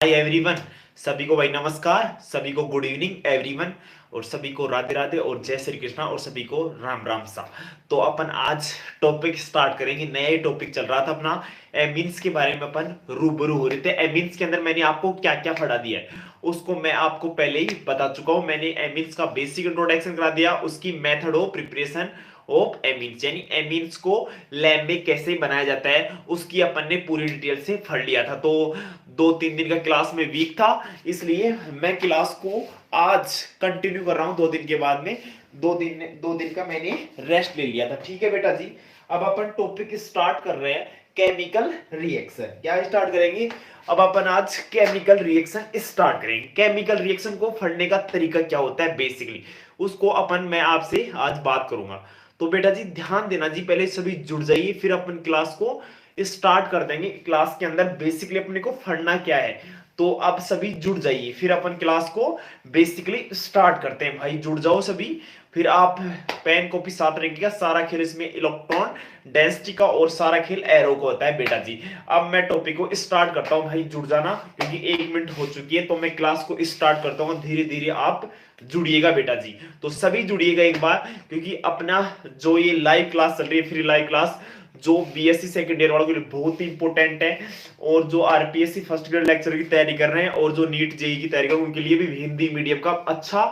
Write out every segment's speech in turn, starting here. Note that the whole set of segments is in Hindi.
Hi everyone. सभी को भाई नमस्कार, सभी को गुड इवनिंग एवरीवन, और सभी को राधे राधे और जय श्री कृष्णा, और सभी को राम राम सा। तो अपन आज टॉपिक स्टार्ट करेंगे। नया टॉपिक चल रहा था अपना एमीन्स के बारे में, अपन रूबरू हो रहे थे। एमीन्स के अंदर मैंने आपको क्या क्या पढ़ा दिया है उसको मैं आपको पहले ही बता चुका हूं। मैंने एमीन्स का बेसिक इंट्रोडक्शन करा दिया, उसकी method of preparation of amines, यानी एमीन्स को लैब में कैसे बनाया जाता है उसकी अपन ने पूरी डिटेल से पढ़ लिया था। तो 2-3 दिन का क्लास में वीक था, इसलिए मैं क्लास को आज कंटिन्यू कर रहा हूं 2 दिन के बाद में। 2 दिन का मैंने रेस्ट ले लिया था। ठीक है बेटा जी, अब अपन टॉपिक स्टार्ट कर रहे हैं केमिकल रिएक्शन। क्या स्टार्ट करेंगे? अब अपन आज केमिकल रिएक्शन स्टार्ट करेंगे। केमिकल रिएक्शन को पढ़ने का तरीका क्या होता है बेसिकली, उसको अपन मैं आपसे आज बात करूंगा। तो बेटा जी ध्यान देना जी, पहले सभी जुड़ जाइए, फिर अपन क्लास को स्टार्ट कर देंगे। क्लास के अंदर बेसिकली अपने को पढ़ना क्या है, तो आप सभी जुड़ जाइए, फिर अपन क्लास को बेसिकली स्टार्ट करते हैं। भाई जुड़ जाओ सभी, फिर आप पेन कॉपी साथ रखिएगा। सारा खेल इसमें इलेक्ट्रॉन डेंसिटी का और सारा खेल एरो का होता है बेटा जी। अब मैं टॉपिक को स्टार्ट करता हूं, भाई जुड़ जाना, क्योंकि 1 मिनट हो चुकी है। तो मैं क्लास को स्टार्ट करता हूं, धीरे धीरे आप जुड़िएगा बेटा जी। तो सभी जुड़िएगा एक बार, क्योंकि अपना जो ये लाइव क्लास चल रही है, फ्री लाइव क्लास, जो बीएससी सेकंड ईयर वालों के लिए बहुत ही इंपॉर्टेंट है, और जो आरपीएससी फर्स्ट ग्रेड लेक्चर की तैयारी कर रहे हैं, और जो नीट जेई की तैयारी कर रहे हैं, उनके लिए भी हिंदी मीडियम का अच्छा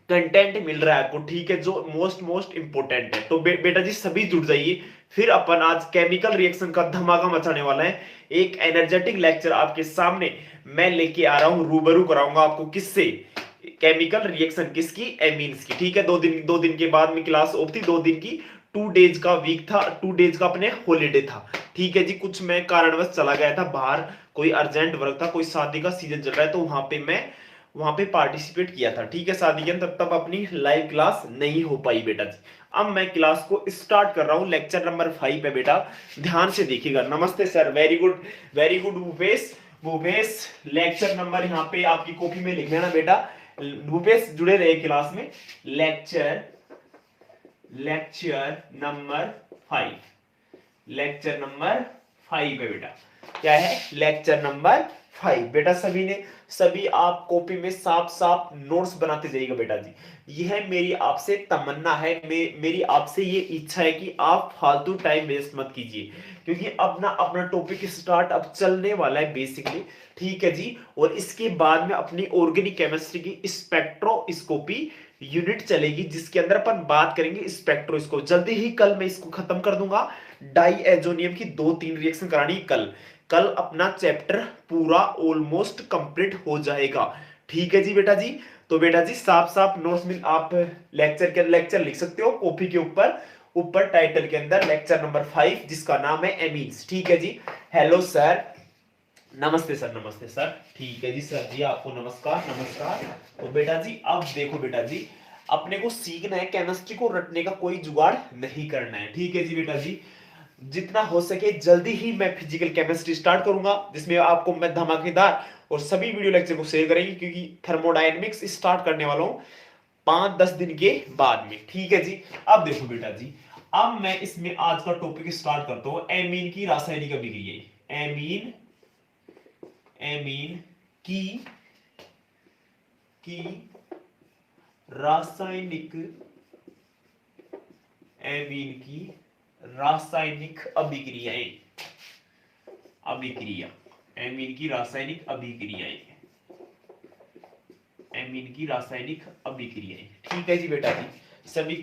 कंटेंट मिल रहा है आपको। ठीक है, जो मोस्ट इंपोर्टेंट है। तो बेटा जी सभी जुड़ जाइए, फिर अपन आज केमिकल रिएक्शन का धमाका मचाने वाला है। एक एनर्जेटिक लेक्चर आपके सामने मैं लेके आ रहा हूं, रूबरू कराऊंगा आपको। किससे? केमिकल रिएक्शन किसकी? एमीन्स की। ठीक है, 2 दिन के बाद में क्लास ऑफ थी। 2 दिन की 2 डेज का वीक था, 2 डेज का अपने हॉलीडे था। ठीक है जी, कुछ मैं कारणवश चला गया था बाहर, कोई अर्जेंट वर्क था, कोई शादी का सीजन चल रहा है, तो वहां पे पार्टिसिपेट किया था। ठीक है, शादी के अंदर तब अपनी लाइव क्लास नहीं हो पाई बेटा जी। अब मैं क्लास को स्टार्ट कर रहा हूं, लेक्चर नंबर 5 है बेटा, ध्यान से देखिएगा। नमस्ते sir, very good, very good Bhupesh. Bhupesh lecture number यहाँ पे आपकी कॉपी में लिख लेना बेटा। भूपेश जुड़े रहे क्लास में। Lecture lecture number 5, lecture number 5 है बेटा। क्या है? लेक्चर नंबर 5 बेटा। सभी आप कॉपी में साफ साफ नोट्स बनाते जाइएगा बेटा जी। यह मेरी आपसे तमन्ना है, मेरी आपसे ये इच्छा है कि आप फालतू टाइम वेस्ट मत कीजिए, क्योंकि अपना अपना टॉपिक स्टार्ट अब चलने वाला है बेसिकली। ठीक है जी, और इसके बाद में अपनी ऑर्गेनिक केमिस्ट्री की स्पेक्ट्रोस्कोपी यूनिट चलेगी, जिसके अंदर अपन बात करेंगे स्पेक्ट्रोस्कोप। जल्दी ही कल मैं इसको खत्म कर दूंगा। डाई एजोनियम की 2-3 रिएक्शन करानी कल। कल अपना चैप्टर पूरा ऑलमोस्ट कंप्लीट हो जाएगा। ठीक है जी बेटा जी। तो बेटा जी साफ साफ नोट्स में आप लेक्चर लिख सकते हो कॉपी के ऊपर, ऊपर टाइटल के अंदर लेक्चर नंबर 5, जिसका नाम है एमीन्स। ठीक है जी। हेलो सर, नमस्ते सर, नमस्ते सर। ठीक है जी सर जी, आपको नमस्कार नमस्कार। तो बेटा जी अब देखो बेटा जी, अपने को सीखना है, केमिस्ट्री को रटने का कोई जुगाड़ नहीं करना है। ठीक है जी बेटा जी, जितना हो सके जल्दी ही मैं फिजिकल केमिस्ट्री स्टार्ट करूंगा, जिसमें आपको मैं धमाकेदार, और सभी वीडियो लेक्चर को शेयर करेंगे, क्योंकि थर्मोडायनेमिक्स स्टार्ट करने वाला हूं 5-10 दिन के बाद में। ठीक है जी। अब देखो बेटा जी, अब मैं इसमें आज का टॉपिक स्टार्ट करता हूं, एमीन की रासायनिक अभिक्रिया। एमीन एमीन की की रासायनिक एमीन की रासायनिक अभिक्रियाएं, अभिक्रिया, एमीन की रासायनिक अभिक्रियाएं, एमीन की रासायनिक अभिक्रियाएं। ठीक है जी बेटा जी, सभी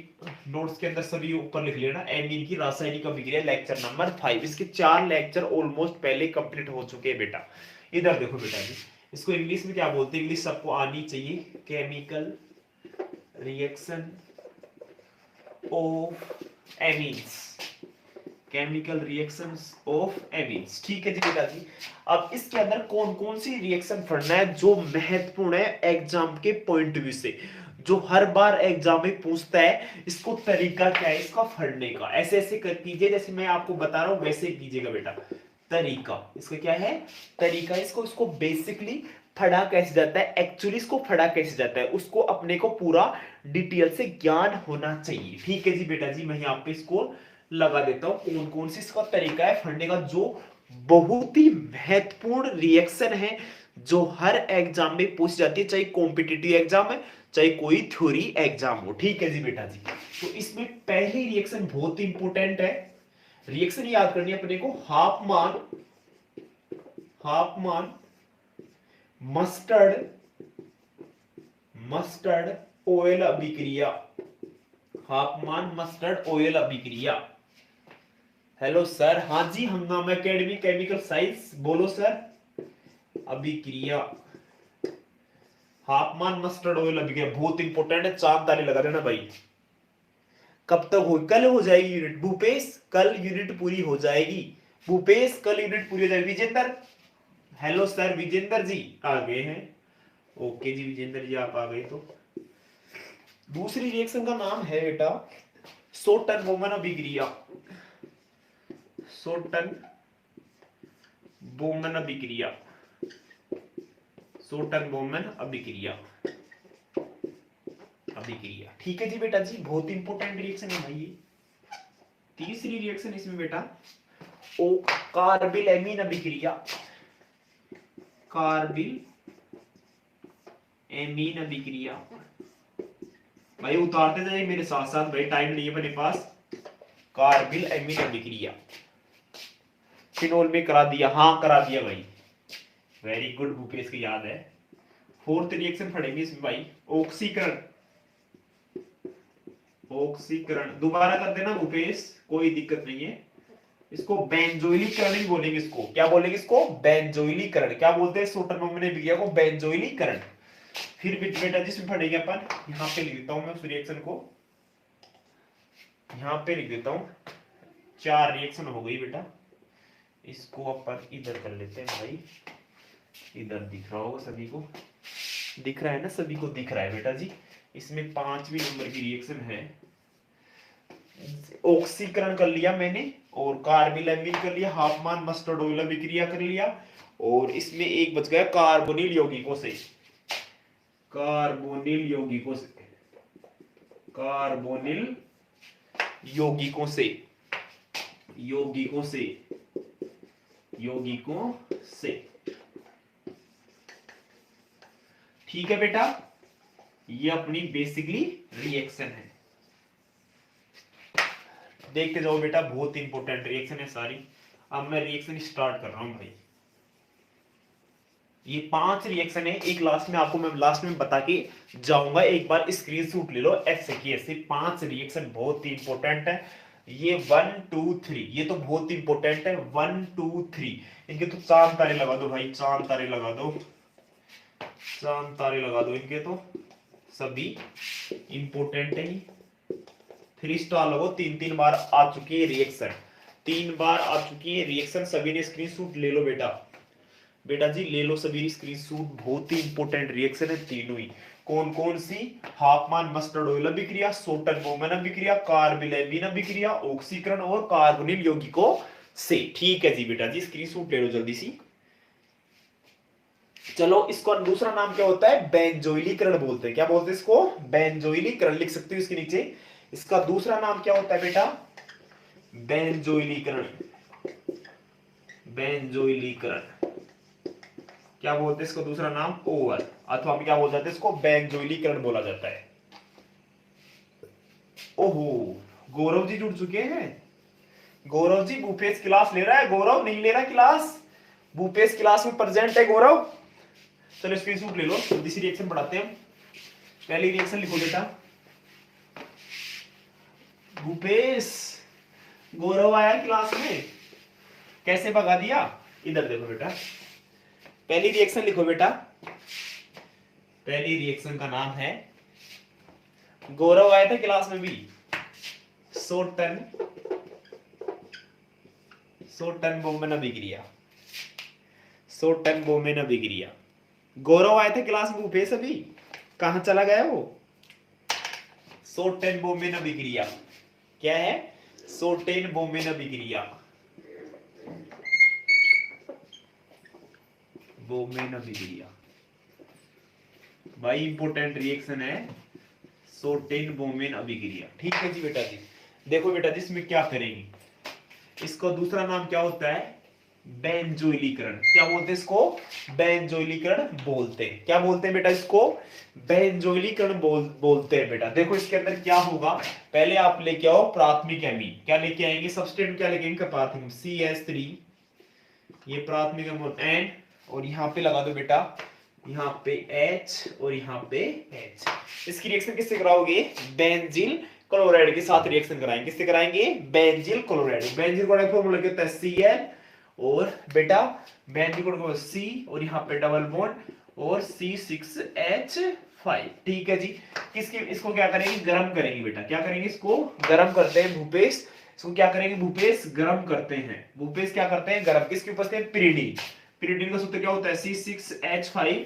नोट्स के अंदर सभी ऊपर लिख लेना, एमीन की रासायनिक अभिक्रिया लेक्चर नंबर 5। इसके 4 लेक्चर ऑलमोस्ट पहले कंप्लीट हो चुके हैं बेटा। इधर देखो बेटा जी, इसको इंग्लिश में क्या बोलते हैं, इंग्लिश सबको आनी चाहिए। Chemical reaction of amines, chemical reactions of amines. ठीक है जी बेटा जी। अब इसके अंदर कौन कौन सी रिएक्शन पढ़ना है जो महत्वपूर्ण है एग्जाम के पॉइंट ऑफ व्यू से, जो हर बार एग्जाम में पूछता है, इसको तरीका क्या है इसका पढ़ने का। ऐसे ऐसे कर कीजिए, जैसे मैं आपको बता रहा हूं वैसे कीजिएगा बेटा। तरीका इसका क्या है? तरीका इसको बेसिकली फड़ा कैसे जाता है, एक्चुअली इसको फड़ा कैसे जाता है, उसको अपने को पूरा डिटेल से ज्ञान होना चाहिए। ठीक है जी बेटा जी, मैं यहाँ पे इसको लगा देता हूं कौन कौन सी इसका तरीका है पढ़ने का, जो बहुत ही महत्वपूर्ण रिएक्शन है जो हर एग्जाम में पूछ जाती है, चाहे कॉम्पिटिटिव एग्जाम है चाहे कोई थ्योरी एग्जाम हो। ठीक है जी बेटा जी। तो इसमें पहली रिएक्शन बहुत इंपॉर्टेंट है, रिएक्शन याद करनी है अपने को, हाफमान मस्टर्ड मस्टर्ड ऑयल अभिक्रिया, हाफमान मस्टर्ड ऑयल अभिक्रिया। हेलो सर, हाँ जी, हंगामा एकेडमी केमिकल साइंस, बोलो सर। अभिक्रिया हाफमान मस्टर्ड ऑयल अभिक्रिया बहुत इंपॉर्टेंट है, चांद ताले लगा देना भाई। कब तक हो, कल हो जाएगी यूनिट भूपेश, कल यूनिट पूरी हो जाएगी भूपेश, कल यूनिट पूरी हो जाएगी। विजेंद्र, हेलो सर, विजेंद्र जी आ गए हैं। ओके जी विजेंद्र जी आप आ गए। तो दूसरी रिएक्शन का नाम है बेटा सोटन बोमन अभिक्रिया, सोटन बोमन अभिक्रिया, सोटन बोमन अभिक्रिया, अभिक्रिया। ठीक है जी बेटा जी, बहुत इंपॉर्टेंट रिएक्शन है भाई ये। तीसरी रिएक्शन इसमें बेटा ओ कार्बिल एमीन अभिक्रिया, कार्बिल एमीन अभिक्रिया। भाई उतारते जाइए मेरे साथ साथ भाई, टाइम नहीं है मेरे पास। कार्बिल एमीन अभिक्रिया फिनोल में करा दिया, हाँ करा दिया भाई, वेरी गुड भूपेश की याद है। फोर्थ रिएक्शन पढ़ेंगे इसमें भाई, ऑक्सीकरण, ऑक्सीकरण दोबारा कर देना भूपेश, कोई दिक्कत नहीं है। इसको बेंजोइलीकरण ही बोलेंगे, इसको क्या बोलेंगे, इसको बेंजोइलीकरण। क्या बोलते हैं सोटन बोमन अभिक्रिया को, बेंजोइलीकरण। फिर बेटा जी इसमें पढ़ेंगे अपन, यहाँ पे लिख देता हूं मैं उस रिएक्शन को, यहाँ पे लिख देता हूँ। 4 रिएक्शन हो गई बेटा, इसको अपन इधर कर लेते हैं भाई, इधर दिख रहा होगा सभी को, दिख रहा है ना, सभी को दिख रहा है बेटा जी। इसमें 5वीं नंबर की रिएक्शन है, ऑक्सीकरण कर लिया मैंने, और कार्बिल एमीन कर लिया, हाफमान मस्टर्ड ऑयल अभिक्रिया कर लिया, और इसमें एक बच गया कार्बोनिल यौगिकों से, कार्बोनिल यौगिकों से, कार्बोनिल यौगिकों से, यौगिकों से, यौगिकों से। ठीक है बेटा, ये अपनी बेसिकली रिएक्शन है। देखते जाओ बेटा, बहुत इंपॉर्टेंट रिएक्शन है सारी। अब मैं रिएक्शन स्टार्ट कर रहा हूं भाई। ये 5 रिएक्शन है, एक लास्ट में आपको मैं लास्ट में बता के जाऊंगा, एक बार स्क्रीनशॉट ले लो ऐसे की ऐसे। 5 रिएक्शन बहुत ही इंपॉर्टेंट है ये, 1 2 3, ये तो बहुत इंपॉर्टेंट है 1 2 3। इनके तो चांद तारे लगा दो भाई, चांद तारे लगा दो, चांद तारे लगा दो, इनके तो सभी इंपॉर्टेंट है। 3 स्टार लगो, 3 बार आ चुकी है रिएक्शन, 3 बार आ चुकी है रिएक्शन। सभी ने स्क्रीनशॉट ले लो बेटा, बेटा जी ले लो सभी स्क्रीनशॉट, बहुत ही इंपॉर्टेंट रिएक्शन है तीनों ही। कौन कौन सी, हाफमान मस्टर्ड ऑयल अभिक्रिया, सोटन बोमन अभिक्रिया, कार्बिल एमीन अभिक्रिया, ऑक्सीकरण और कार्बोनिल यौगिकों से। ठीक है जी बेटा जी, स्क्रीनशॉट ले लो जल्दी सी। चलो इसका दूसरा नाम क्या होता है, बेंजोइलीकरण बोलते हैं। क्या बोलते हैं इसको, बेंजोइलीकरण, लिख सकते हो इसके नीचे। इसका दूसरा नाम क्या होता है बेटा, बेंजोइलीकरण, बेंजोइलीकरण। क्या बोलते हैं इसको दूसरा नाम, ओवर, अथवा हम क्या बोल जाते हैं इसको, बेंजोइलीकरण बोला जाता है। ओहो, गौरव जी जुड़ चुके हैं। गौरव जी भूपेश क्लास ले रहा है, गौरव नहीं ले रहा क्लास, भूपेश क्लास में प्रेजेंट है गौरव। चलो स्क्रीनशॉट ले लो, दूसरी रिएक्शन बढ़ाते हैं। पहली रिएक्शन लिखो बेटा, भूपेश गौरव आया क्लास में, कैसे भगा दिया। इधर देखो बेटा, पहली रिएक्शन लिखो बेटा, पहली रिएक्शन का नाम है, गौरव आया था क्लास में भी, सोटन, सोटन बोमन अभिक्रिया, सोटन बोमन अभिक्रिया। गौरव आए थे क्लास में, भूपेश अभी कहां चला गया वो। सोटेन बोमेन अभिक्रिया क्या है, सोटेन बोमेन अभिक्रिया, बोमेन अभिक्रिया भाई इंपॉर्टेंट रिएक्शन है, सोटेन बोमेन अभिक्रिया। ठीक है जी बेटा जी, देखो बेटा जी इसमें क्या करेंगे, इसका दूसरा नाम क्या होता है, बेंजोइलीकरण। क्या बोलते हैं इसको? बेंजोइलीकरण बोलते हैं। क्या बोलते हैं बेटा इसको? बेंजोइलीकरण बोलते हैं बेटा। देखो इसके अंदर क्या होगा, पहले आप लेके आओ प्राथमिक एमीन। क्या लेके आएंगे? सबस्टेंट क्या लेके आएंगे? प्राथमिक CH3, ये प्राथमिक अम्ल N, और यहाँ पे लगा दो बेटा, यहाँ पे H और यहाँ पे H। इसकी रिएक्शन किससे कराओगे? बेंजील क्लोराइड के साथ रिएक्शन कराएंगे। किससे कराएंगे? बेंजील क्लोराइड। बेंजील क्लोराइड फॉर्मूला क्या होता है? Cl, और बेटा बेंजील क्लोराइड C, और यहाँ पे डबल बॉन्ड और C6H5। ठीक है जी। किसके, इसको क्या करेंगे? गर्म करेंगे बेटा। क्या करेंगे? इसको गर्म करते हैं भूपेश। इसको क्या करेंगे भूपेश? गर्म करते हैं। भूपेश क्या करते हैं? गर्म। किसके उपस्थिति में? पिरिडीन। पिरिडीन का सूत्र क्या होता है? C6H5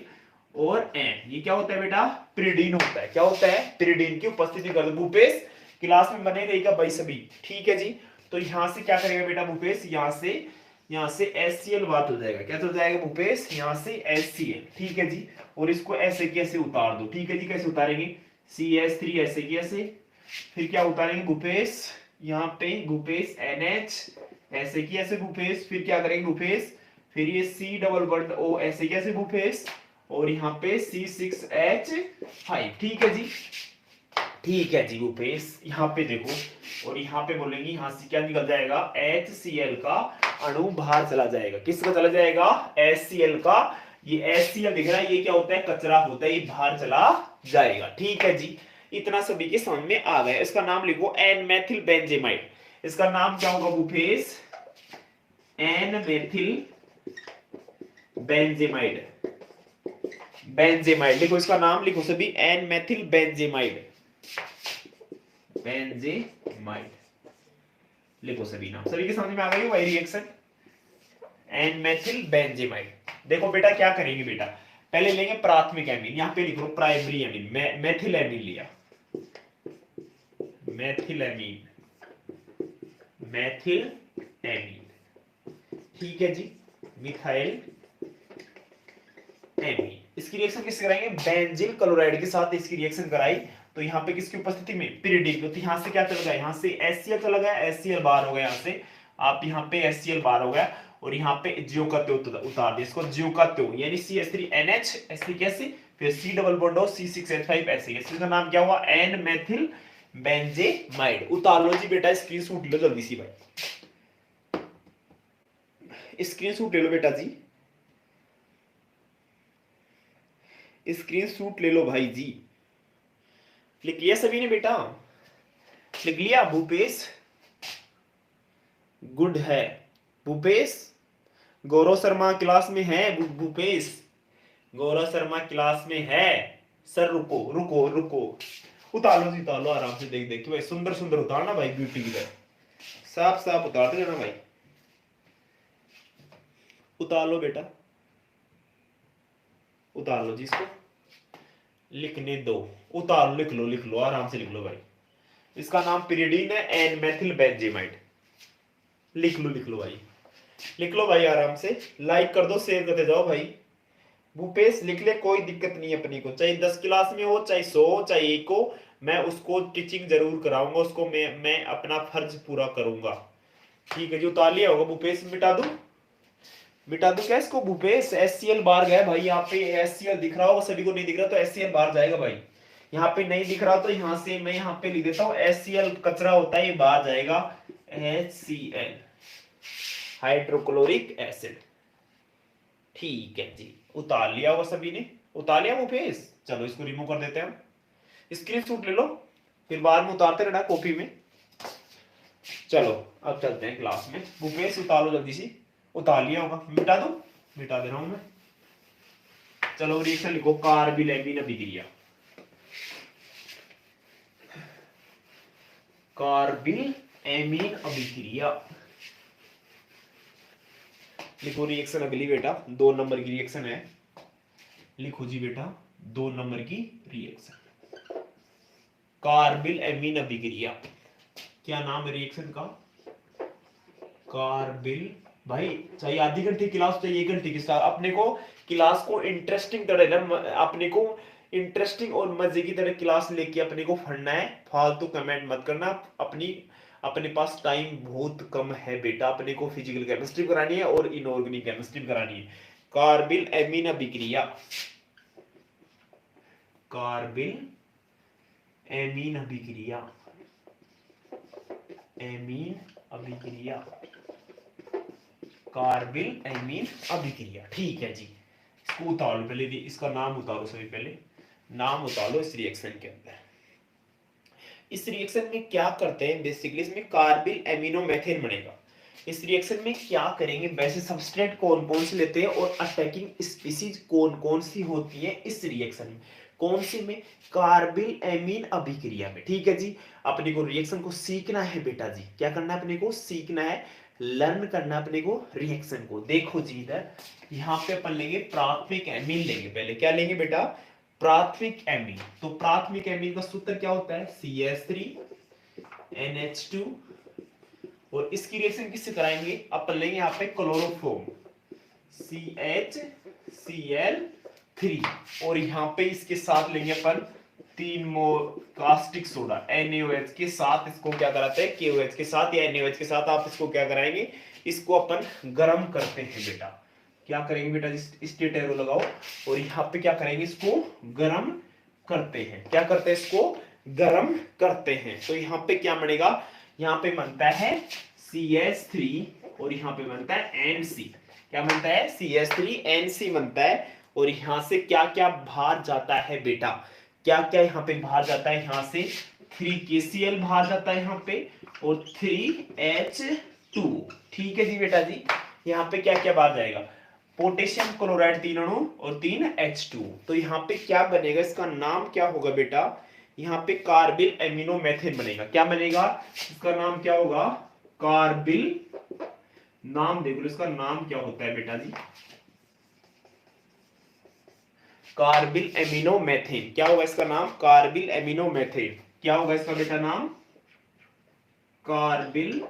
और N। ये क्या होता है बेटा? पिरिडीन होता है। क्या होता है? पिरिडीन की उपस्थिति कर दो। भूपेश क्लास में बने रहेगा भाई सभी। ठीक है जी। तो यहां से क्या करेगा बेटा भूपेश? यहाँ से HCl बात हो जाएगा। क्या हो जाएगा भूपेश? यहाँ से HCl। ठीक है जी। और इसको ऐसे कैसे उतार दो। ठीक है जी। कैसे उतारेंगे? CH3 ऐसे की ऐसे, फिर क्या उतारेंगे भूपेश? यहाँ पे भूपेश NH ऐसे की ऐसे भूपेश, फिर क्या करेंगे भूपेश? फिर ये C डबल बॉन्ड O ऐसे की ऐसे भूपेश, और यहाँ पे C6H5। ठीक है जी। ठीक है जी भूपेश। यहाँ पे देखो, और यहाँ पे बोलेंगे, यहाँ से क्या निकल जाएगा? HCl का अणु बाहर चला जाएगा। किसका चला जाएगा? HCl का। ये HCl दिख रहा है, ये क्या होता है? कचरा होता है, ये बाहर चला जाएगा। ठीक है जी। इतना सभी के समझ में आ गया। इसका नाम लिखो एन मेथिल बेंजेमाइड। इसका नाम क्या होगा Bhupesh? N methyl benzamide. Benzamide लिखो, इसका नाम लिखो सभी, एन मेथिल बेंजेमाइड। बेंजेमाइड लिखो सभी नाम। सभी के समझ में आ गई वही रिएक्शन? N methyl बेंजेमाइड। देखो बेटा क्या करेंगे बेटा, पहले लेंगे प्राथमिक एमीन। यहां पे लिखो प्राइमरी एमीन। मेथिल एमीन लिया, मेथिल एमीन, मेथिल एमीन। ठीक है जी। Methyl amine. इसकी रिएक्शन किससे कराएंगे? बेंजील क्लोराइड के साथ इसकी रिएक्शन कराई। तो यहाँ पे किसकी उपस्थिति में? पिरिडिन। तो यहाँ से क्या चला गया? यहाँ से HCl चला गया, HCl बाहर हो गया। यहाँ से आप यहाँ पे HCl बाहर हो गया, और यहाँ पे जियो का त्यों उतार दिया। इसको जियो का त्यों, यानी CH3NH ऐसे कैसे, फिर C डबल बॉन्ड और C6H5 ऐसे। इसका नाम क्या हुआ? N methyl benzamide. उतार लो जी बेटा, स्क्रीनशॉट लो जल्दी सी भाई, स्क्रीनशॉट ले लो बेटा जी, स्क्रीनशॉट ले लो भाई जी। लिख लिया सभी ने बेटा? लिख लिया? भूपेश गुड है। भूपेश, गौरव शर्मा क्लास में है। भूपेश, गौरव शर्मा क्लास में है। सर रुको रुको रुको, उतार लो जी, उतार लो आराम से, देख देख के भाई, सुंदर सुंदर उतारना भाई, ब्यूटी की तरह साफ साफ उतारते रहना भाई। उतार लो बेटा, उतार लो जी इसको, लिखने दो। उतार, लिख लो आराम से लिख लो भाई। इसका नाम पिरिडीन है, एन मेथिल बेंजेमाइड। लिख लो भाई, लिख लो भाई आराम से। लाइक कर दो, शेयर करते जाओ भाई। भूपेश लिख ले, कोई दिक्कत नहीं है अपनी को, चाहे 10 क्लास में हो, चाहे 100 हो, चाहे 1 हो, मैं उसको टीचिंग जरूर कराऊंगा, उसको मैं अपना फर्ज पूरा करूंगा। ठीक है जी। उतार लिया होगा भूपेश? मिटा दो क्या इसको भूपेश? HCl बाहर गया भाई। यहाँ पे HCl दिख रहा होगा सभी को, नहीं दिख रहा तो HCl बाहर जाएगा भाई। यहाँ पे नहीं दिख रहा तो यहाँ से मैं यहाँ पे लिख देता हूँ, HCl कचरा होता है, ये बाहर जाएगा। HCl hydrochloric acid. ठीक है जी। उतार लिया होगा सभी ने? उतार लिया भूपेश? चलो इसको रिमूव कर देते हैं हम। स्क्रीनशॉट ले लो, फिर बाद में उतारते रहना कॉपी में। चलो अब चलते हैं क्लास में। भूपेश उतार लो जल्दी सी। उतार लिया होगा? मिटा दो, मिटा दे रहा हूं मैं। चलो रिएक्शन लिखो, कार्बिल एमीन अभिक्रिया। कार्बिल एमीन अभिक्रिया लिखो। रिएक्शन अगली बेटा 2 नंबर की रिएक्शन है। लिखो जी बेटा 2 नंबर की रिएक्शन, कार्बिल एमीन अभिक्रिया। क्या नाम है रिएक्शन का? कार्बिल। भाई चाहे आधी घंटे क्लास, चाहिए 1 घंटे की, अपने को क्लास को इंटरेस्टिंग तरह, अपने को इंटरेस्टिंग और मजे की तरह क्लास लेके अपने को पढ़ना है। फालतू कमेंट मत करना, अपनी अपने पास टाइम बहुत कम है बेटा, अपने को फिजिकल केमिस्ट्री करानी है और इनऑर्गेनिक केमिस्ट्री करानी है। कार्बिल एमीन अभिक्रिया, कार्बिल एमीन अभिक्रिया, एमीन अभिक्रिया, कार्बिल एमीन अभिक्रिया। ठीक है जी, इसको उतारो पहले, इसका नाम उतारो, सभी पहले नाम उतारो इस रिएक्शन के अंदर। इस रिएक्शन में क्या करते हैं बेसिकली, इसमें कार्बिल एमिनो मेथेन बनेगा। इस रिएक्शन में क्या करेंगे, वैसे सबस्ट्रेट कौन कौन से लेते हैं और अटैकिंग स्पीसीज कौन कौन सी होती है इस रिएक्शन में, कौन सी में, कार्बिल एमीन अभिक्रिया में। ठीक है जी, अपने को रिएक्शन को सीखना है बेटा जी, क्या करना है अपने को, सीखना है, लर्न करना अपने को रिएक्शन को। देखो जी इधर यहाँ पे अपन लेंगे प्राथमिक एमीन लेंगे, पहले क्या लेंगे बेटा, प्राथमिक एमीन। तो प्राथमिक एमीन का सूत्र क्या होता है, CH3NH2, और इसकी रिएक्शन किससे कराएंगे, अपन लेंगे यहाँ पे क्लोरोफॉर्म CHCl3, और यहाँ पे इसके साथ लेंगे अपन 3 मोल कास्टिक सोडा NaOH के साथ, इसको क्या कराते हैं KOH के साथ या NaOH के साथ, आप इसको क्या कराएंगे, इसको अपन गर्म करते हैं बेटा। क्या करेंगे बेटा, स्टेट एरो लगाओ, और यहाँ पे क्या करेंगे, इसको गर्म करते हैं। क्या करते हैं, इसको गर्म करते हैं। तो यहाँ पे क्या बनेगा, यहाँ पे बनता है CH3 और यहाँ पे बनता है NC। क्या बनता है, CH3NC बनता है, और यहाँ से क्या क्या बाहर जाता है बेटा, क्या क्या यहाँ पे बाहर जाता है, यहाँ से 3KCl बाहर जाता है यहाँ पे, और 3H2। ठीक है जी बेटा जी, यहाँ पे क्या क्या बाहर जाएगा, पोटेशियम क्लोराइड 3 अणु और 3H2। तो यहाँ पे क्या बनेगा, इसका नाम क्या होगा बेटा, यहाँ पे कार्बिल एमिनो मेथेन बनेगा। क्या बनेगा, इसका नाम क्या होगा, कार्बिल, नाम देख लो इसका नाम क्या होता है बेटा जी, कार्बिल एमिनो मेथेन। क्या होगा इसका नाम, कार्बिल एमिनो मेथेन। क्या होगा इसका बेटा नाम, कार्बिल,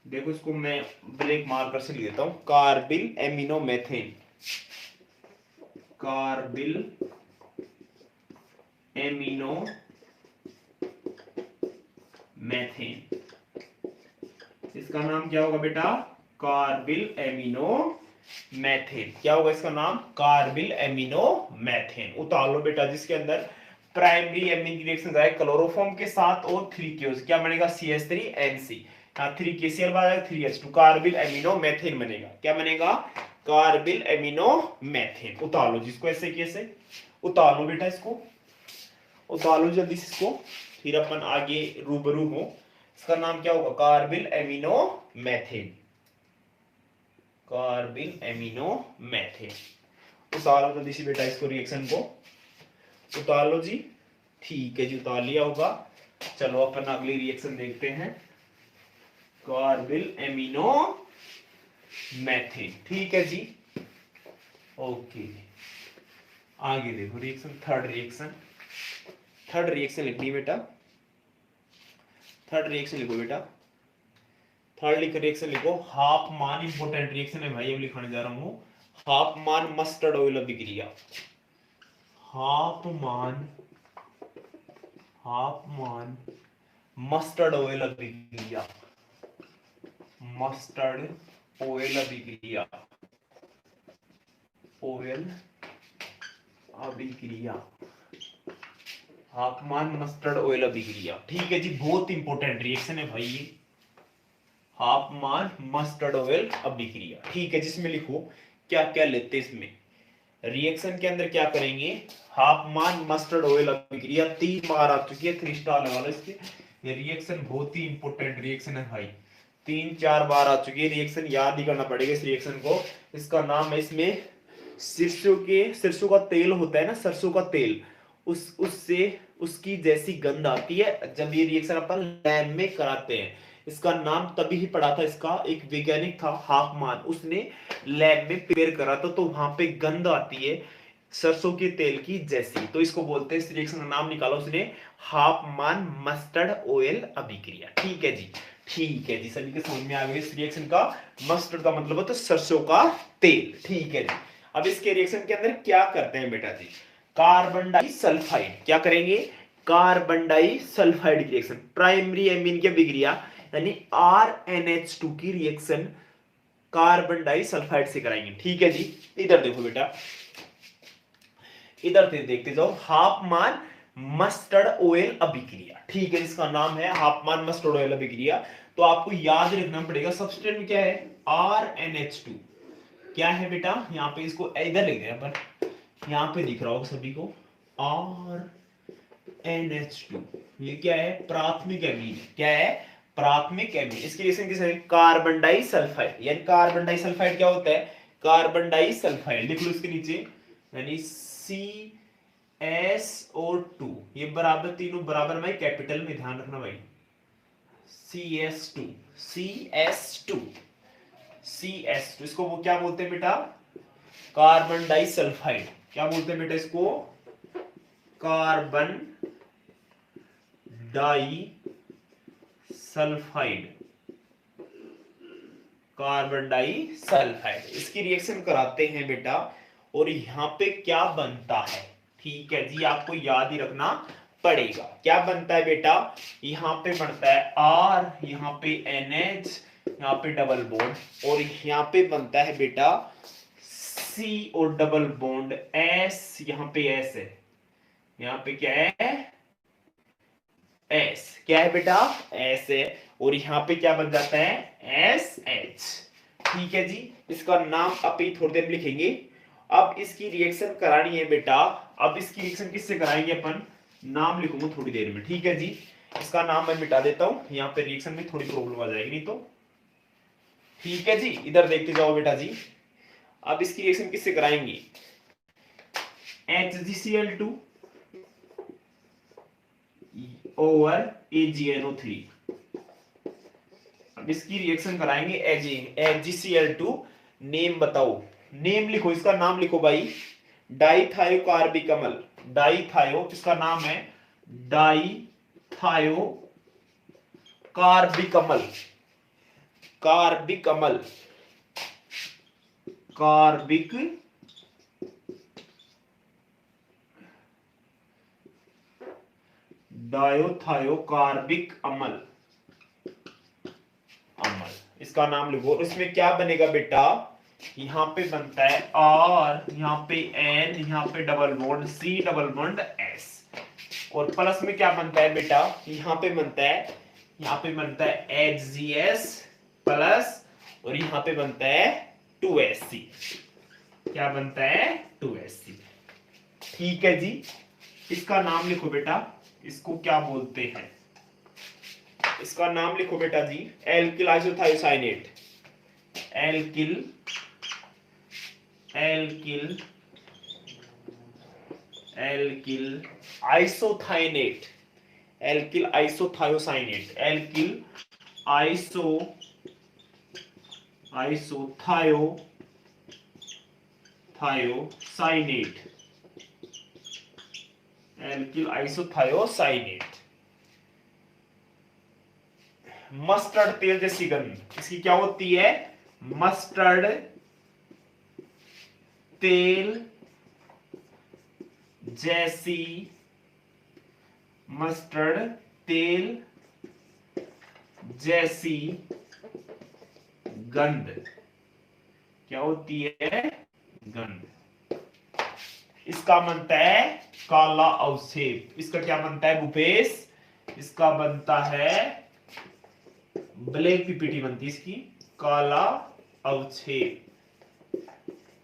देखो इसको मैं ब्लैक मार्कर से लिख देता हूं, carbyl amino methane, carbyl amino methane. इसका नाम क्या होगा बेटा, कार्बिल एमिनो मेथेन। क्या होगा इसका नाम, कार्बिल एमिनो मेथेन। उतार लो बेटा, जिसके अंदर प्राइमरी एमीन की रिएक्शन है क्लोरोफॉर्म के साथ और 3KO, क्या बनेगा, CH3NC, 3KCl बनेगा 3H2, कार्बिल एमिनो मेथेन बनेगा। क्या बनेगा, कार्बिल एमिनो मेथेन। उतार लो जिसको, ऐसे कैसे उतार लो बेटा, इसको उतार लो जल्दी से इसको, फिर अपन आगे रूबरू हो। इसका नाम क्या होगा, carbyl amino methane, carbyl amino methane. उतार लो जल्दी से बेटा इसको, रिएक्शन को उतार लो जी। ठीक है जी, उतार लिया होगा। चलो अपन अगली रिएक्शन देखते हैं, कार्बिल एमिनो मेथेन। ठीक है जी, ओके। आगे देखो reaction, third reaction, third reaction लिखनी बेटा, थर्ड रिएक्शन लिखो बेटा, थर्ड रिएक्शन लिखो, हाफ मान, इंपोर्टेंट रिएक्शन है भाई, अब लिखाने जा रहा हूं, हाफ मान मस्टर्ड ऑयल अभिक्रिया, हाफ मान मस्टर्ड ऑयल अभिक्रिया, मस्टर्ड ऑयल अभिक्रिया, ऑयल अभिक्रिया, हाफमान मस्टर्ड ऑयल अभिक्रिया। ठीक है जी, बहुत इंपॉर्टेंट रिएक्शन है भाई ये, हाफमान मस्टर्ड ऑयल अभिक्रिया। ठीक है, जिसमें लिखो क्या क्या लेते हैं इसमें, रिएक्शन के अंदर क्या करेंगे, हाफमान मस्टर्ड ऑयल अभिक्रिया 3 बार आ चुकी है, 3 स्टार लगा लो इसके। ये रिएक्शन बहुत ही इंपॉर्टेंट रिएक्शन है भाई, 3-4 बार आ चुकी है रिएक्शन, याद ही करना पड़ेगा इस रिएक्शन को। इसका नाम है, इसमें सरसों का तेल होता है ना, सरसों का तेल, उससे उसकी जैसी गंध आती है जब ये रिएक्शन अपन लैब में कराते हैं। इसका नाम तभी ही पढ़ा था, इसका एक वैज्ञानिक था हाफमान, उसने लैब में प्रिपेयर करा था, तो वहां पे गंध आती है सरसों के तेल की जैसी, तो इसको बोलते हैं, इस रिएक्शन का नाम निकाला उसने, हाफमान मस्टर्ड ऑयल अभिक्रिया। ठीक है जी, ठीक है जी, सभी के समझ में आ गया इस रिएक्शन का, मस्टर्ड का मतलब होता है सरसों का तेल। ठीक है जी, अब इसके रिएक्शन के अंदर क्या करते हैं बेटा जी, कार्बन डाइसल्फाइड, क्या करेंगे, कार्बन डाई सल्फाइड की रिएक्शन, प्राइमरी एमीन की अभिक्रिया यानी RnH2 की रिएक्शन कार्बन डाई सल्फाइड से कराएंगे। ठीक है जी, इधर देखो बेटा, इधर देखते जाओ, हाफमान मस्टर्ड ऑयल अभिक्रिया। ठीक है, इसका नाम है हाफमान मस्टर्ड ऑयल अभिक्रिया। तो आपको याद रखना पड़ेगा सब्सटेंस क्या है, RnH2। क्या है बेटा, यहाँ पे इसको इधर लिख दें अपन, यहाँ पे दिख रहा होगा सभी को RnH2। ये क्या है, प्राथमिक एमीन। क्या है, प्राथमिक एमीन। इसकी रिएक्शन किस है, कार्बन डाई सल्फाइड। यानी कार्बन डाई सल्फाइड क्या होता है, कार्बन डाई सल्फाइड लिख लो इसके नीचे, यानी CSO2। ये बराबर, तीनों बराबर में कैपिटल में, ध्यान रखना भाई, CS2 CS2 CS2। इसको वो क्या बोलते हैं बेटा, कार्बन डाई सल्फाइड। क्या बोलते हैं बेटा इसको, carbon disulphide. Carbon disulphide, इसकी रिएक्शन कराते हैं बेटा, और यहां पे क्या बनता है, ठीक है जी, आपको याद ही रखना पड़ेगा। क्या बनता है बेटा, यहां पे बनता है R, यहां पे NH, यहां पे डबल बॉन्ड, और यहां पे बनता है बेटा C और डबल बॉन्ड S। यहां पे S है, यहां पे क्या है, S। क्या है बेटा, S है, और यहां पे क्या बन जाता है, SH। ठीक है जी, इसका नाम आप ही थोड़ी देर में लिखेंगे। अब इसकी रिएक्शन करानी है बेटा, अब इसकी रिएक्शन किससे कराएंगे अपन, नाम लिखूंगा थोड़ी देर में। ठीक है जी, इसका नाम मैं मिटा देता हूं, यहाँ पे रिएक्शन में थोड़ी प्रॉब्लम आ जाएगी नहीं तो। ठीक है जी, इधर देखते जाओ बेटा जी, अब इसकी रिएक्शन किससे कराएंगे, HgCl2 ओवर AgNO3। अब इसकी रिएक्शन कराएंगे HgCl2। नेम बताओ, नेम लिखो, इसका नाम लिखो भाई, डाइथायोकार्बिक अम्ल। डाइथायो, इसका नाम है डाइथायोकार्बिक अम्ल। कार्बिक अम्ल, कार्बिक डायोथायोकार्बिक अम्ल, अम्ल, इसका नाम लिखो। इसमें क्या बनेगा बेटा, यहां पे बनता है R, यहां पे N, यहां पे double bond C, double bond S, और प्लस में क्या बनता है बेटा, यहां पे बनता है, यहां पे बनता है HGS प्लस, और यहां पे बनता है 2SC। क्या बनता है, 2SC। ठीक है जी, इसका नाम लिखो बेटा, इसको क्या बोलते हैं, इसका नाम लिखो बेटा जी, alkyl isothiocyanate. Alkyl alkyl alkyl isothiocyanate. Alkyl isothiocyanate, alkyl isothiocyanate, alkyl isothiocyanate. Mustard तेल जैसी गंध, इसकी क्या होती है, मस्टर्ड तेल जैसी, मस्टर्ड तेल जैसी गंध। क्या होती है, गंध। इसका बनता है काला अवक्षेप। इसका क्या बनता है भूपेश, इसका बनता है ब्लैक पीपीटी बनती है इसकी, काला अवक्षेप।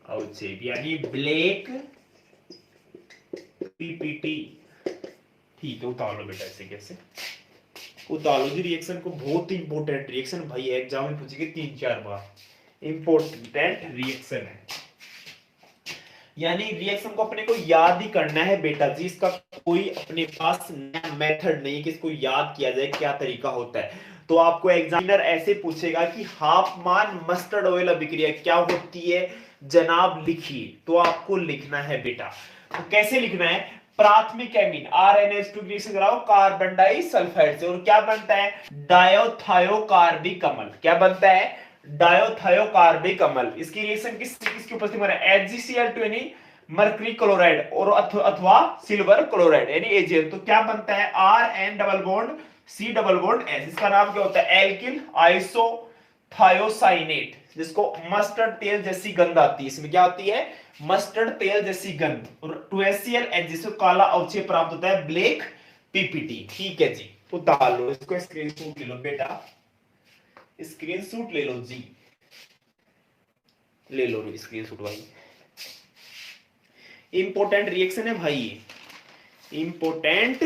अवक्षेप यानी ब्लैक पीपीटी। ठीक है, उतार लो बेटा, ऐसे कैसे उतार लो जी रिएक्शन को, बहुत ही इंपॉर्टेंट रिएक्शन भाई, एग्जाम में पूछेंगे 3-4 बार। इंपॉर्टेंट रिएक्शन है, यानी रिएक्शन को अपने को याद ही करना है बेटा जी, इसका कोई अपने पास नया मेथड नहीं कि इसको याद किया जाए, क्या तरीका होता है। तो आपको एग्जामिनर ऐसे पूछेगा कि हाफमान मस्टर्ड ऑयल अभिक्रिया क्या होती है जनाब, लिखिए। तो आपको लिखना है बेटा, तो कैसे लिखना है, प्राथमिक एमीन RnH2 की रिएक्शन कराओ कार्बन डाई सल्फाइड से, और क्या बनता है, डायोथायोकार्बिक अम्ल। क्या बनता है, डायोथायोकार्बिक अम्ल। इसकी रिएक्शन किसकी उपस्थिति में है, HgCl2 यानी मर्करी क्लोराइड और अथवा सिल्वर क्लोराइड यानी एजीएल। तो क्या बनता है R N double bond C double bond S. इसका नाम क्या होता है एल्किल आइसोथायोसाइनेट, जिसको मस्टर्ड तेल जैसी गंध आती है। इसमें क्या होती है मस्टर्ड तेल जैसी गंध। और 2HCl एच जिसको काला अवक्षय प्राप्त होता है ब्लैक पीपीटी। ठीक है जी, उतार लो इसको, स्क्रीनशॉट ले लो बेटा, स्क्रीनशॉट ले लो जी, ले लो स्क्रीनशॉट भाई। इंपॉर्टेंट रिएक्शन है भाई, ये इंपॉर्टेंट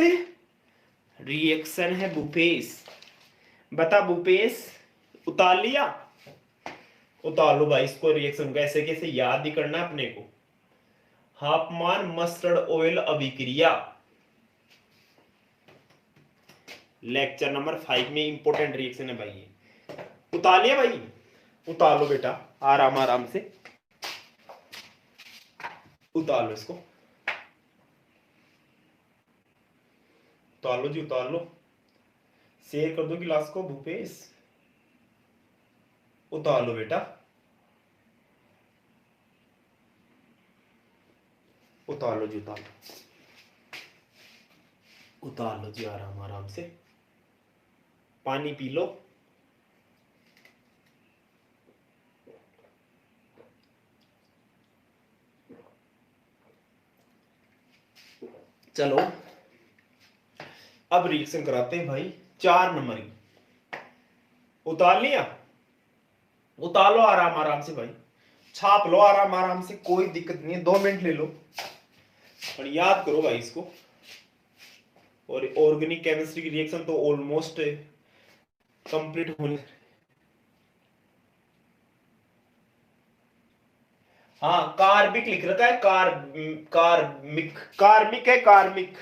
रिएक्शन है भूपेश। बता भूपेश, उतार लिया? उतार लो भाई इसको, रिएक्शन कैसे कैसे याद ही करना है अपने को। हाफमान मस्टर्ड ऑयल अभिक्रिया, लेक्चर नंबर 5 में इंपॉर्टेंट रिएक्शन है भाई ये। उतार लिया भाई? उतार लो बेटा, आराम आराम से उतार लो इसको, उतार लो जी, उतार लो। शेयर कर दो गिलास को भूपेश, उतार लो बेटा, उतार लो जी, उतार लो, उतार लो जी, आराम आराम से पानी पी लो। चलो अब रिएक्शन कराते हैं भाई 4 नंबर की। उतार लिया? उतार लो आराम आराम से भाई, छाप लो आराम आराम से, कोई दिक्कत नहीं है, 2 मिनट ले लो और याद करो भाई इसको। और ऑर्गेनिक केमिस्ट्री की रिएक्शन तो ऑलमोस्ट कंप्लीट होने, हाँ कार्बिक लिख रखा है, कार्मिक, कार्मिक है, कार्मिक,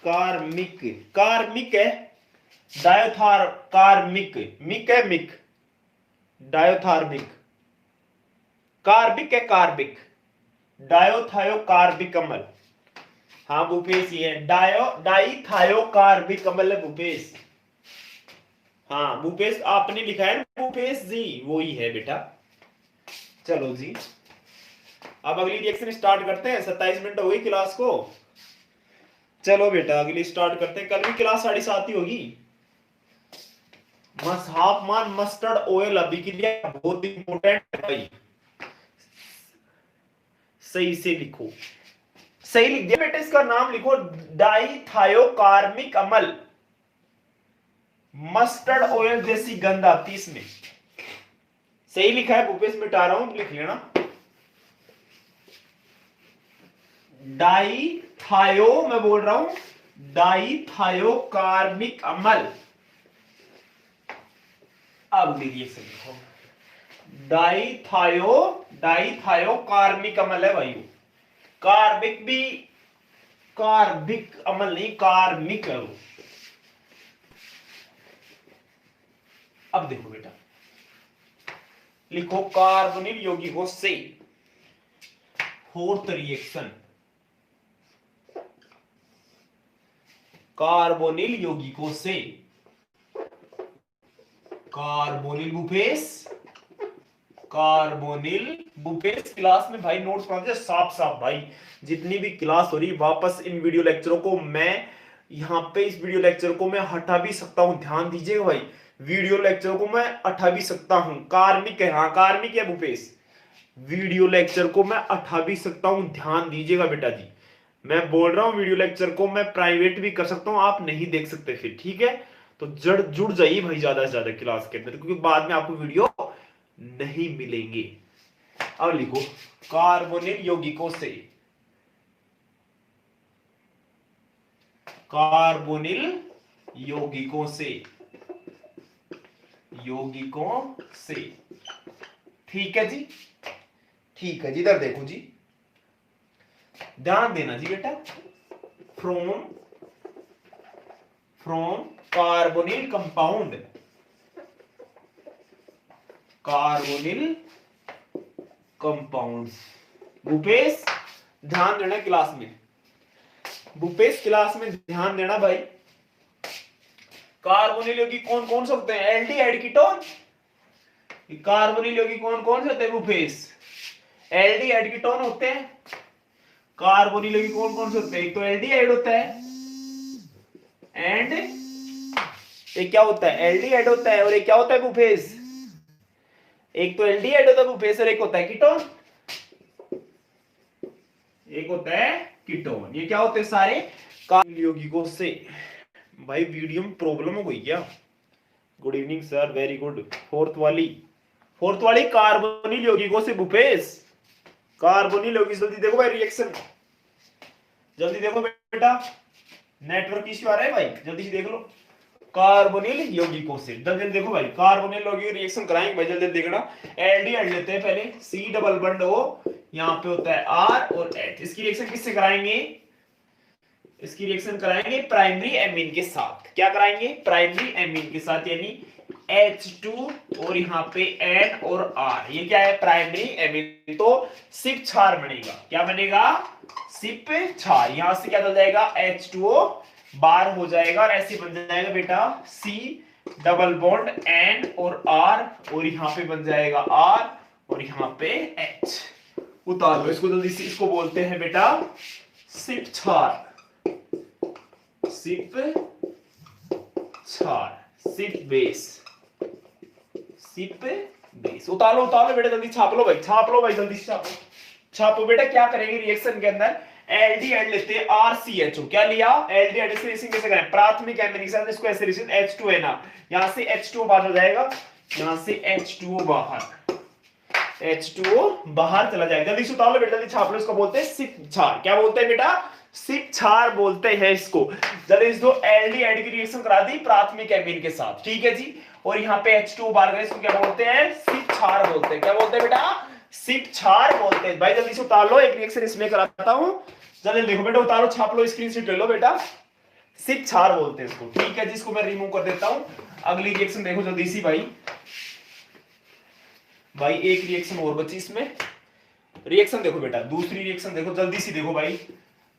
कार्मिक, कार्मिक है, डायोथार कार्मिक, मिक है मिक, डायोथार्मिक, कार्बिक है कार्बिक, डायोथायो कार्बिक अम्ल। हाँ भूपेश ये है डाइथायो कार्बिक अम्ल है भूपेश। हाँ भूपेश आपने लिखा है भूपेश जी, वो ही है बेटा। चलो जी अब अगली रिएक्शन स्टार्ट करते हैं, 27 मिनट हो गई क्लास को। चलो बेटा अगली स्टार्ट करते हैं, कल भी क्लास 7:30 ही होगी। हाफमान मस्टर्ड ऑयल अभिक्रिया बहुत इंपॉर्टेंट है भाई, सही से लिखो, सही लिख दिया बेटा, इसका नाम लिखो डाइथायोकार्मिक अम्ल। मस्टर्ड ऑयल जैसी गंध आती इसमें, सही लिखा है भूपेश, मिटा रहा हूं लिख लेना। डाइथायो मैं बोल रहा हूं डाइथायोकार्मिक अम्ल। अब रिएक्शन लिखो, डाइथायोकार्मिक अम्ल है भाई, कार्बिक भी, कार्बिक अम्ल नहीं कार्मिक है वो। अब देखो बेटा लिखो कार्बोनिल यौगिकों से फोर्थ रिएक्शन, कार्बोनिल यौगिकों से, carbonyl Bhupesh, carbonyl Bhupesh. Class में भाई नोट्स बनाते साफ साफ भाई, जितनी भी क्लास हो रही वापस इन वीडियो लेक्चरों को मैं यहाँ पे, इस वीडियो लेक्चर को मैं हटा भी सकता हूं, ध्यान दीजिएगा भाई, वीडियो लेक्चर को मैं हटा भी सकता हूं। कार्मिक है, हाँ कार्मिक है भूपेश, वीडियो लेक्चर को मैं हटा भी सकता हूं, ध्यान दीजिएगा बेटा जी। मैं बोल रहा हूं वीडियो लेक्चर को मैं प्राइवेट भी कर सकता हूं, आप नहीं देख सकते फिर, ठीक है? तो जुड़ जाइए भाई ज्यादा से ज्यादा क्लास के अंदर, क्योंकि बाद में आपको वीडियो नहीं मिलेंगे। अब लिखो कार्बोनिल यौगिकों से, कार्बोनिल यौगिकों से, यौगिकों से, ठीक है जी, ठीक है जी। इधर देखो जी, ध्यान देना जी बेटा, from from carbonyl compound, carbonyl compounds. Bhupesh ध्यान देना क्लास में, भूपेश क्लास में ध्यान देना भाई। कार्बोनिल यौगिक कौन कौन से होते हैं? एल्डिहाइड कीटोन, कार्बोनिल यौगिक कौन कौन से होते हैं बुफेस? एल्डिहाइड कीटोन होते हैं। कार्बोनिल यौगिक कौन कौन से होते हैं? एक तो एल्डिहाइड होता है एंड एक क्या होता है? एल्डिहाइड होता है। और एक क्या होता है बुफेस? एक तो एल्डिहाइड होता है बुफेस और एक होता है कीटोन। एक होता है कीटोन। ये क्या होते हैं सारे कार्बोनिल यौगिकों से। भाई वीडियो में प्रॉब्लम हो गई क्या? Good evening sir, very good. Fourth वाली कार्बोनिल यौगिकों से बुफेस। कार्बोनिल यौगिक जल्दी देखो भाई रिएक्शन, जल्दी देखो बेटा, नेटवर्क इश्यू आ रहा है भाई, जल्दी से देख लो। कार्बोनिल यौगिकों से जल्दी देखो भाई, कार्बोनिल यौगिक रिएक्शन कराएंगे भाई, जल्दी देखना। एल्डिहाइड लेते हैं पहले, सी डबल बॉन्ड ओ, यहाँ पे होता है आर और एच। इसकी रिएक्शन किससे कराएंगे? इसकी रिएक्शन कराएंगे प्राइमरी एमीन के साथ। क्या कराएंगे? प्राइमरी एमीन के साथ, यानी H2 और यहाँ पे N और R। ये क्या है? Primary amine. तो सिप क्षार बनेगा। क्या बनेगा? सिप क्षार। यहां से क्या बन जाएगा? H2O बार हो जाएगा और ऐसे बन जाएगा बेटा C डबल बॉन्ड N और R, और यहाँ पे बन जाएगा R और यहाँ पे H। उतार लो इसको जल्दी से। इसको बोलते हैं बेटा सिप क्षार। सिप क्षार, सिप बेस, सिप बेस। उतारो बेटा, जल्दी छाप लो भाई, जल्दी से छापो बेटा। क्या करेंगे रिएक्शन के अंदर? एल्डिहाइड लेते हैं RCHO। क्या लिया? एल्डिहाइड से रिएक्शन कैसे करें? प्राथमिक एमिन के साथ इसको ऐसे रिएक्शन H2NR, यहां से H2O बाहर हो जाएगा, यहां से H2O बाहर, H2O बाहर चला जाएगा। जल्दी से उतार लो बेटा, जल्दी छाप लो। इसको बोलते हैं सिप क्षार। क्या बोलते हैं बेटा? सिप क्षार बोलते हैं इसको। जल्दी इसको एल्डिहाइड की रिएक्शन करा दी प्राथमिक एमीन के साथ, ठीक है जी। और यहाँ पे H2O बाहर गए, इसको क्या बोलते हैं? सिप क्षार बोलते हैं। क्या बोलते हैं बेटा? सिप क्षार बोलते हैं। भाई जल्दी से उतार लो, एक रिएक्शन इसमें कराता हूं, जल्दी देखो बेटा, उतारो, छाप लो, स्क्रीनशॉट ले लो बेटा। सिप क्षार बोलते हैं इसको, ठीक है जी। इसको मैं रिमूव कर देता हूं। अगली रिएक्शन देखो जल्दी सी भाई, एक रिएक्शन और बची इसमें। रिएक्शन देखो बेटा, दूसरी रिएक्शन देखो, जल्दी सी देखो भाई।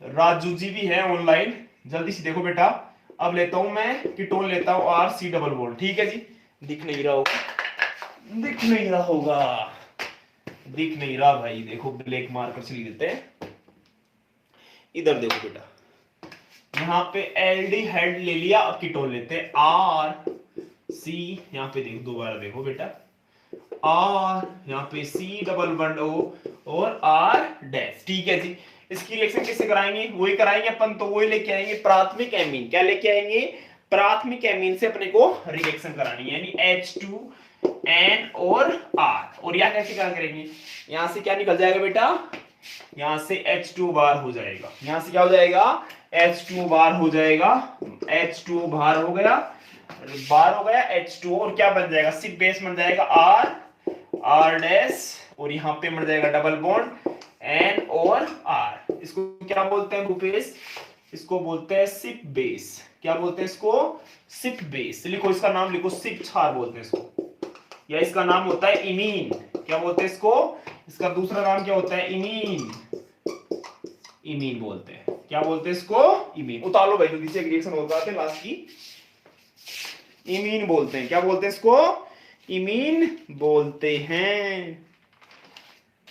राजू जी भी है ऑनलाइन, जल्दी से देखो बेटा। अब लेता हूं मैं कीटोन, लेता हूं RC डबल बॉन्ड, ठीक है जी। दिख नहीं रहा भाई, देखो ब्लैक मार्कर से लिख देते हैं। इधर देखो बेटा, यहाँ पे एल्डिहाइड ले लिया, अब कीटोन लेते हैं RC। यहाँ पे देखो, दोबारा देखो बेटा, R, यहाँ पे C डबल बॉन्ड O और R डैश, ठीक है जी। इसकी रिएक्शन किससे कराएंगे? वही कराएंगे अपन, तो वही लेके आएंगे प्राथमिक एमीन। क्या लेके आएंगे? प्राथमिक एमीन से अपने को रिएक्शन करानी है, यानी H2N और R। और यह कैसे क्या करेंगे? यहां से क्या निकल जाएगा बेटा? यहां से H2 बार हो जाएगा, यहां से क्या हो जाएगा? H2 बार हो जाएगा। H2 बाहर हो गया, H2O, और क्या बन जाएगा? सिप बेस बन जाएगा R डैश, और यहाँ पे बन जाएगा डबल बॉन्ड N और R। इसको क्या बोलते हैं भूपेश? इसको बोलते हैं सिप बेस। क्या बोलते हैं इसको? Schiff base. लिखो, इसका नाम लिखो, सिप क्षार बोलते हैं इसको, या इसका नाम होता है इमीन। क्या बोलते हैं इसको? इसका दूसरा नाम क्या होता है? इमीन बोलते हैं। क्या बोलते हैं इसको? इमीन। उतार लो भाई जल्दी से, एक रिएक्शन होता है लास्ट की। इमीन बोलते हैं। क्या बोलते हैं इसको? इमीन बोलते हैं,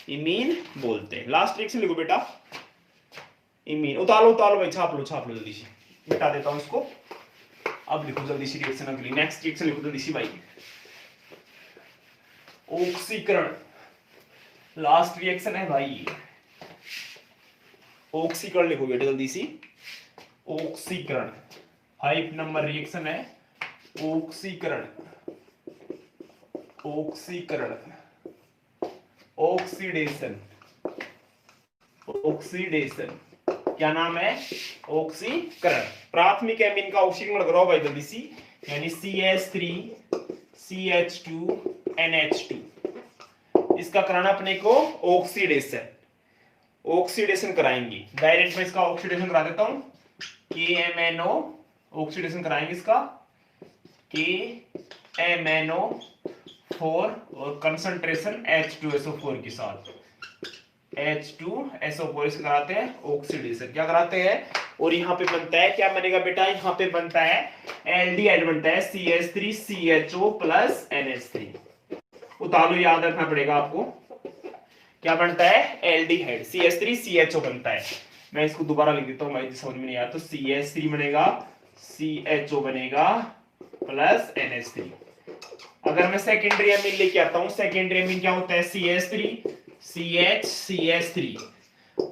इमीन बोलते हैं। लास्ट रिएक्शन लिखो बेटा, इमीन। उतार लो भाई, छाप लो जल्दी से, मिटा देता हूं इसको। अब लिखो जल्दी से रिएक्शन, अगली नेक्स्ट रिएक्शन लिखो जल्दी से भाई, ऑक्सीकरण। लास्ट रिएक्शन है भाई, ऑक्सीकरण लिखो बेटा जल्दी सी। ऑक्सीकरण 5 नंबर रिएक्शन है, ऑक्सीकरण। ऑक्सीडेशन, क्या नाम है? ऑक्सीकरण। प्राथमिक एमीन का ऑक्सीकरण कराओ भाई जल्दी सी, यानी CH3 CH2 NH2। इसका कराना अपने को ऑक्सीडेशन कराएंगे। डायरेक्ट में इसका ऑक्सीडेशन करा देता हूं, KMNO ऑक्सीडेशन कराएंगे इसका, KMNO4 और कंसंट्रेशन H2SO4 के साथ, H2SO4 से कराते हैं ऑक्सीडेशन। क्या कराते हैं? और यहाँ पे बनता है, क्या बनेगा बेटा? यहाँ पे बनता है एल्डिहाइड, बनता है CH3CHO प्लस NH3। उतालो याद रखना पड़ेगा आपको। क्या बनता है? एल्डिहाइड CH3 CHO बनता है। मैं इसको दोबारा लिख देता हूँ भाई, समझ में नहीं आया। तो CH3 बनेगा, CHO बनेगा प्लस NH3। अगर मैं सेकेंडरी एमीन लेके आता हूं, सेकेंडरी एमीन क्या होता है? CH3 CH3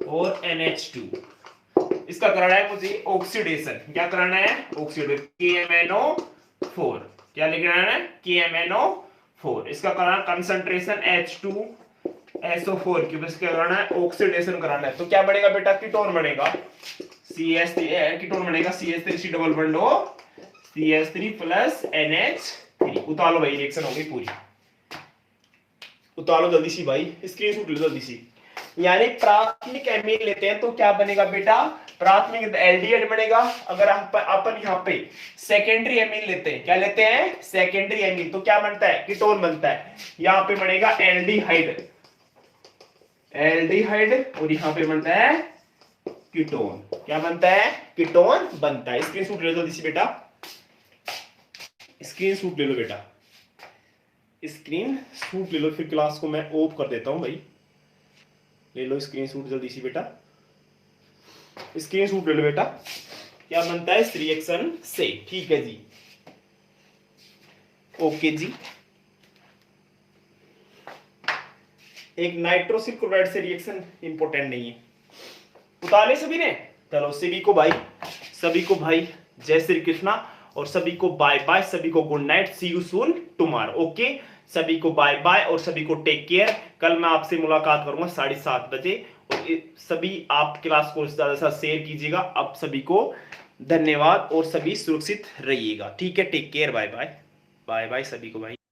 और NH2। इसका कराना है मुझे ऑक्सीडेशन। क्या कराना है? Oxidation KMNO4। क्या लिखना है? KMNO4। इसका कराना कंसंट्रेशन H2SO4 की, बस क्या कराना है? ऑक्सीडेशन कराना है। तो क्या बनेगा बेटा? कीटोन बनेगा। कीटोन बनेगा CH3 double bond O CH3 plus NH3। उतारो भाई, रिएक्शन हो गई पूरी। उतारो जल्दी सी भाई, स्क्रीनशॉट लो जल्दी सी। यानी प्राथमिक एमीन लेते हैं तो क्या बनेगा बेटा? प्राथमिक एल्डिहाइड बनेगा। अगर अपन यहाँ पे सेकेंडरी एमीन लेते हैं, क्या लेते हैं? सेकेंडरी एमीन, तो क्या बनता है? कीटोन बनता है। यहाँ पे बनेगा एल्डिहाइड, एल्डिहाइड, और यहाँ पे बनता है कीटोन। क्या बनता है? कीटोन बनता है। स्क्रीनशॉट ले लो जल्दी सी बेटा, स्क्रीनशॉट ले लो बेटा, स्क्रीन शूट ले लो। फिर क्लास को मैं ऑफ कर देता हूं भाई। ले लो स्क्रीन शूट जल्दी सी बेटा, स्क्रीन शूट ले लो बेटा। क्या बनता है इस रिएक्शन से? ठीक है जी, ओके जी। एक नाइट्रोसिल क्लोराइड से रिएक्शन इंपॉर्टेंट नहीं है। उतारे सभी ने? चलो सभी को भाई, सभी को भाई जय श्री कृष्णा, और सभी को बाय बाय, सभी को good night, see you soon tomorrow. Okay, सभी को बाय बाय और सभी को टेक केयर। कल मैं आपसे मुलाकात करूंगा 7:30 बजे। और सभी आप क्लास को ज्यादा से ज्यादा शेयर कीजिएगा। अब सभी को धन्यवाद और सभी सुरक्षित रहिएगा। ठीक है, take care, bye bye, bye bye सभी को भाई।